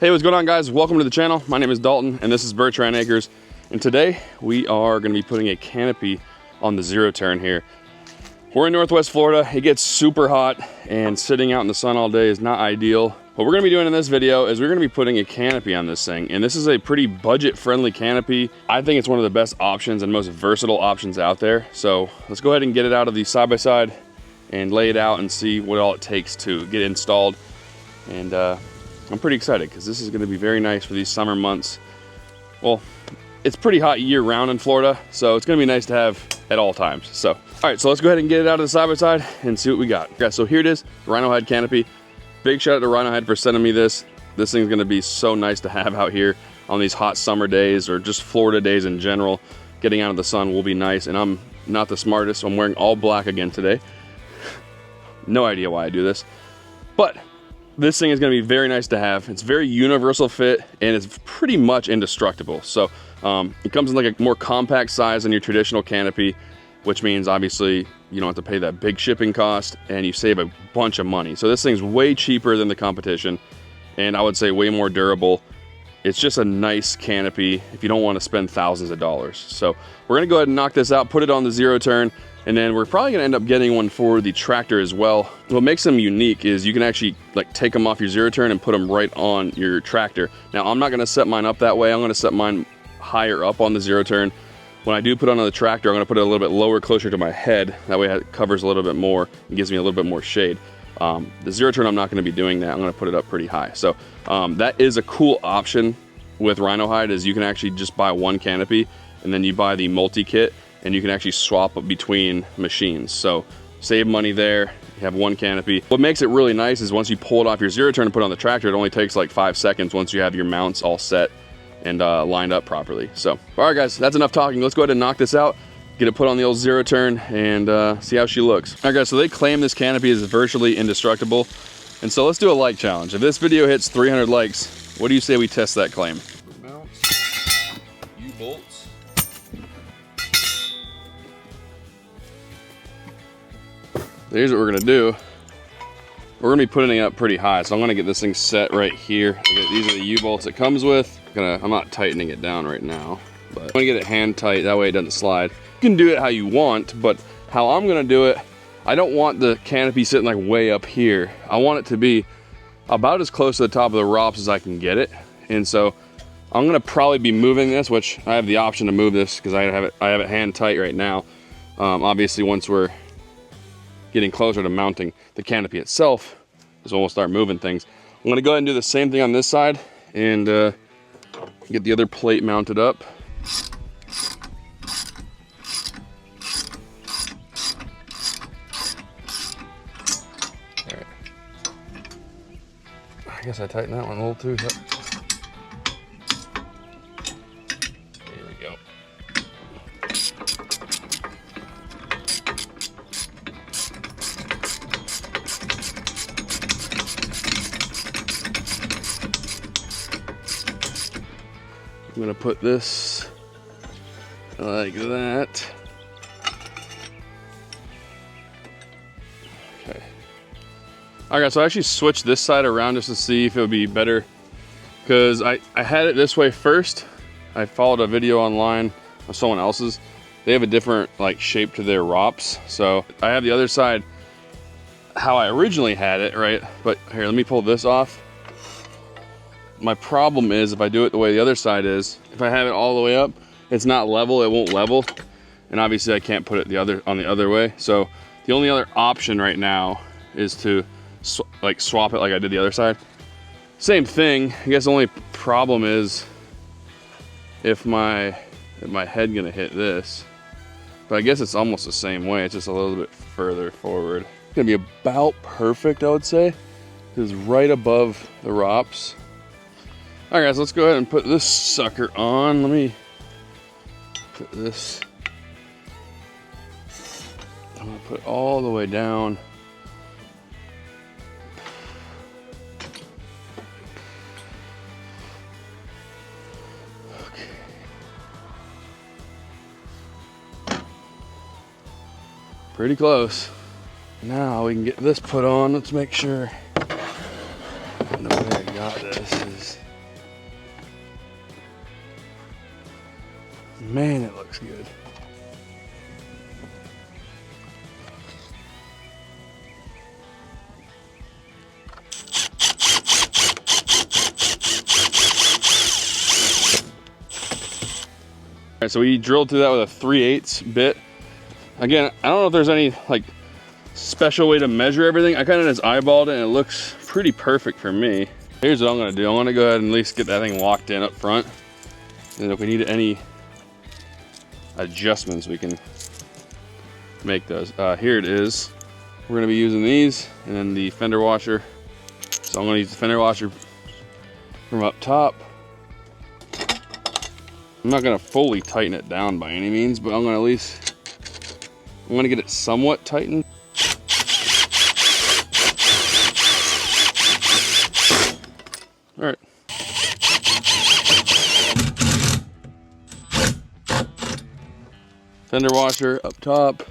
Hey, what's going on, guys? Welcome to the channel. My name is Dalton and this is Bertrand Acres, and today we are going to be putting a canopy on the zero turn here. We're in Northwest Florida. It gets super hot and sitting out in the sun all day is not ideal. What we're going to be doing in this video is we're going to be putting a canopy on this thing, and this is a pretty budget friendly canopy. I think it's one of the best options and most versatile options out there. So let's go ahead and get it out of the side by side and lay it out and see what all it takes to get installed. And I'm pretty excited because this is going to be very nice for these summer months. Well, it's pretty hot year round in Florida, so it's going to be nice to have at all times. So, all right, so let's go ahead and get it out of the side by side and see what we got. Okay, so here it is, Rhino Hide canopy. Big shout out to Rhino Hide for sending me this. This thing's going to be so nice to have out here on these hot summer days or just Florida days in general. Getting out of the sun will be nice, and I'm not the smartest, so I'm wearing all black again today. No idea why I do this, but this thing is going to be very nice to have. It's very universal fit and it's pretty much indestructible. So it comes in like a more compact size than your traditional canopy, which means obviously you don't have to pay that big shipping cost and you save a bunch of money. So this thing's way cheaper than the competition, and I would say way more durable. It's just a nice canopy if you don't want to spend thousands of dollars. So we're going to go ahead and knock this out, put it on the zero turn, and then we're probably going to end up getting one for the tractor as well. What makes them unique is you can actually like take them off your zero turn and put them right on your tractor. Now I'm not going to set mine up that way. I'm going to set mine higher up on the zero turn. When I do put on the tractor, I'm going to put it a little bit lower, closer to my head. That way it covers a little bit more and gives me a little bit more shade. The zero turn, I'm not going to be doing that. I'm going to put it up pretty high. So that is a cool option with Rhino Hide, is you can actually just buy one canopy and then you buy the multi-kit and you can actually swap between machines. So save money there, you have one canopy. What makes it really nice is once you pull it off your zero turn and put it on the tractor, it only takes like 5 seconds once you have your mounts all set and lined up properly. So, all right guys, that's enough talking. Let's go ahead and knock this out, get it put on the old zero turn, and see how she looks. All right guys, so they claim this canopy is virtually indestructible. And so let's do a like challenge. If this video hits 300 likes, what do you say we test that claim? Mounts, U-bolts. Here's what we're gonna do. We're gonna be putting it up pretty high, so I'm gonna get this thing set right here. These are the U-bolts it comes with. I'm not tightening it down right now, but I'm gonna get it hand tight, that way it doesn't slide. You can do it how you want, but how I'm gonna do it, I don't want the canopy sitting like way up here. I want it to be about as close to the top of the ROPS as I can get it. And so I'm gonna probably be moving this, which I have the option to move this because I have it hand tight right now. Obviously once we're getting closer to mounting the canopy itself is when we'll start moving things. I'm gonna go ahead and do the same thing on this side and get the other plate mounted up. All right. I guess I tightened that one a little too. Here we go. I'm gonna put this like that. Okay. All right, so I actually switched this side around just to see if it would be better, because I had it this way first. I followed a video online of someone else's. They have a different like shape to their ROPS. So I have the other side how I originally had it, right? But here, let me pull this off. My problem is if I do it the way the other side is, if I have it all the way up, it's not level, it won't level. And obviously I can't put it on the other way. So the only other option right now is to swap it like I did the other side. Same thing, I guess the only problem is if my head gonna hit this. But I guess it's almost the same way, it's just a little bit further forward. It's gonna be about perfect, I would say. It's right above the ROPS. All right guys, let's go ahead and put this sucker on. Let me put this, I'm gonna put it all the way down. Okay. Pretty close. Now we can get this put on. Let's make sure the way I got this is Man, it looks good. All right, so we drilled through that with a 3/8 bit. Again, I don't know if there's any like special way to measure everything. I kind of just eyeballed it and it looks pretty perfect for me. Here's what I'm gonna do. I'm gonna go ahead and at least get that thing locked in up front. And if we need any adjustments, we can make those. Here it is. We're gonna be using these and then the fender washer. So I'm gonna use the fender washer from up top. I'm not gonna fully tighten it down by any means, but I'm gonna get it somewhat tightened. All right. Fender washer up top.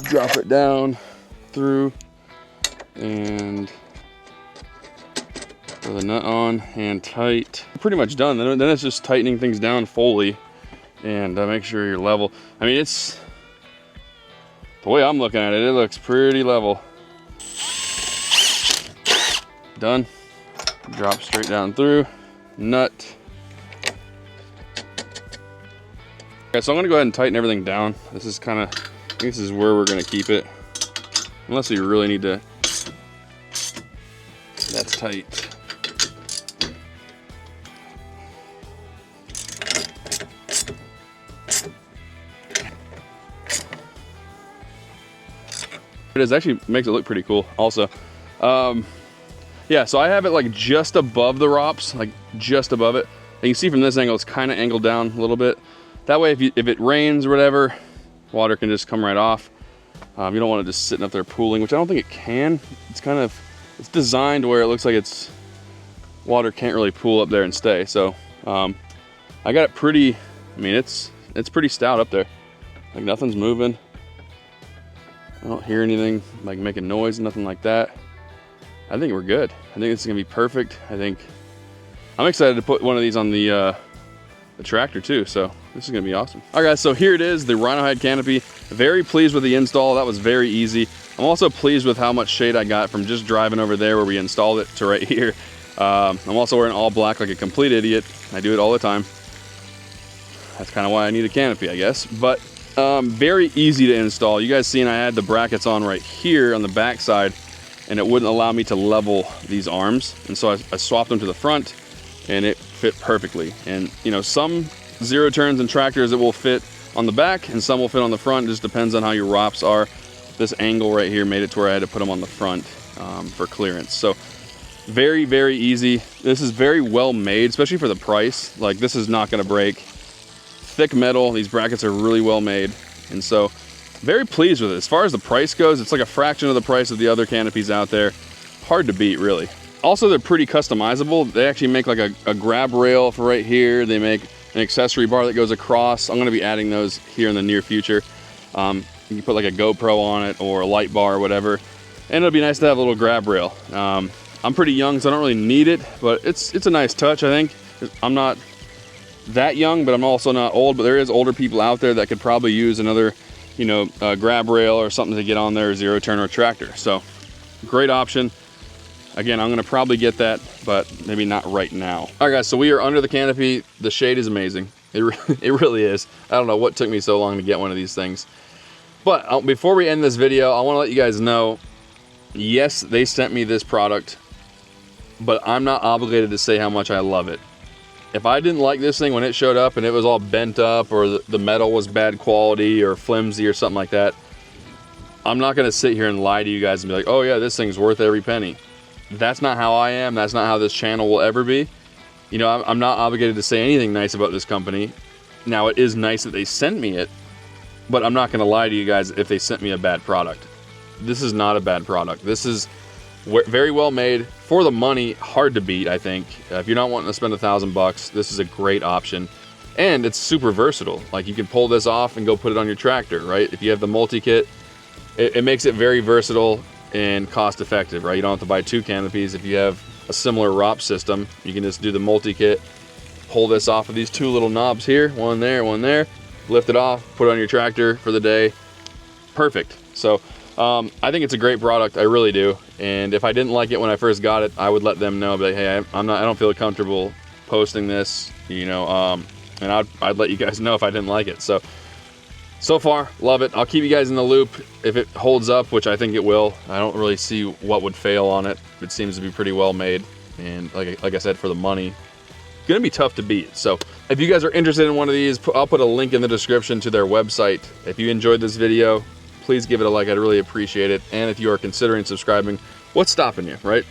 Drop it down through and throw the nut on and tight. Pretty much done. Then it's just tightening things down fully and make sure you're level. I mean, it's the way I'm looking at it, it looks pretty level. Done. Drop straight down through. Nut. Okay, so I'm gonna go ahead and tighten everything down. This is kind of, I think this is where we're gonna keep it. Unless we really need to. That's tight. It is actually makes it look pretty cool also. Yeah, so I have it like just above the ROPS, like just above it. And you see from this angle, it's kind of angled down a little bit. That way, if it rains or whatever, water can just come right off. You don't want it just sitting up there pooling, which I don't think it can. It's designed where it looks like water can't really pool up there and stay. So I got it pretty, I mean, it's pretty stout up there. Like nothing's moving. I don't hear anything like making noise, nothing like that. I think we're good. I think this is gonna be perfect. I'm excited to put one of these on the tractor too, so this is gonna be awesome. All right guys, so here it is, the Rhino Hide Canopy. Very pleased with the install. That was very easy. I'm also pleased with how much shade I got from just driving over there where we installed it to right here. I'm also wearing all black like a complete idiot. I do it all the time. That's kind of why I need a canopy, I guess. But very easy to install. You guys seen I had the brackets on right here on the back side, and it wouldn't allow me to level these arms. And so I swapped them to the front and it fit perfectly. And you know, some zero turns and tractors it will fit on the back and some will fit on the front. It just depends on how your ROPS are. This angle right here made it to where I had to put them on the front for clearance. So very, very easy. This is very well made, especially for the price. Like this is not gonna break. Thick metal, these brackets are really well made. And so very pleased with it. As far as the price goes, it's like a fraction of the price of the other canopies out there. Hard to beat, really. Also, they're pretty customizable. They actually make like a grab rail for right here. They make an accessory bar that goes across. I'm gonna be adding those here in the near future. You can put like a GoPro on it or a light bar or whatever. And it'll be nice to have a little grab rail. I'm pretty young, so I don't really need it, but it's a nice touch, I think. I'm not that young, but I'm also not old, but there is older people out there that could probably use another, you know, grab rail or something to get on their zero turn or tractor. So great option. Again, I'm gonna probably get that, but maybe not right now. All right guys, so we are under the canopy. The shade is amazing. It really is. I don't know what took me so long to get one of these things. But before we end this video, I wanna let you guys know, yes, they sent me this product, but I'm not obligated to say how much I love it. If I didn't like this thing when it showed up and it was all bent up or the metal was bad quality or flimsy or something like that, I'm not gonna sit here and lie to you guys and be like, oh yeah, this thing's worth every penny. That's not how I am. That's not how this channel will ever be. You know, I'm not obligated to say anything nice about this company. Now, it is nice that they sent me it, but I'm not gonna lie to you guys if they sent me a bad product. This is not a bad product. This is very well made. For the money, hard to beat, I think. If you're not wanting to spend $1,000, this is a great option. And it's super versatile. Like you can pull this off and go put it on your tractor, right? If you have the multi-kit, it makes it very versatile and cost effective, right? You don't have to buy two canopies. If you have a similar ROP system, you can just do the multi-kit, pull this off of these two little knobs here, one there, lift it off, put it on your tractor for the day. Perfect. So I think it's a great product, I really do. And if I didn't like it when I first got it, I would let them know, but hey, I don't feel comfortable posting this, you know, and I'd let you guys know if I didn't like it. So far, love it. I'll keep you guys in the loop if it holds up, which I think it will. I don't really see what would fail on it. It seems to be pretty well made, and like I said, for the money, gonna be tough to beat. So if you guys are interested in one of these, I'll put a link in the description to their website. If you enjoyed this video, please give it a like. I'd really appreciate it. And if you are considering subscribing, what's stopping you, right?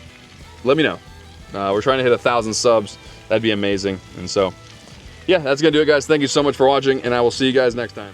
Let me know. We're trying to hit 1,000 subs. That'd be amazing. And so, yeah, that's gonna do it, guys. Thank you so much for watching, and I will see you guys next time.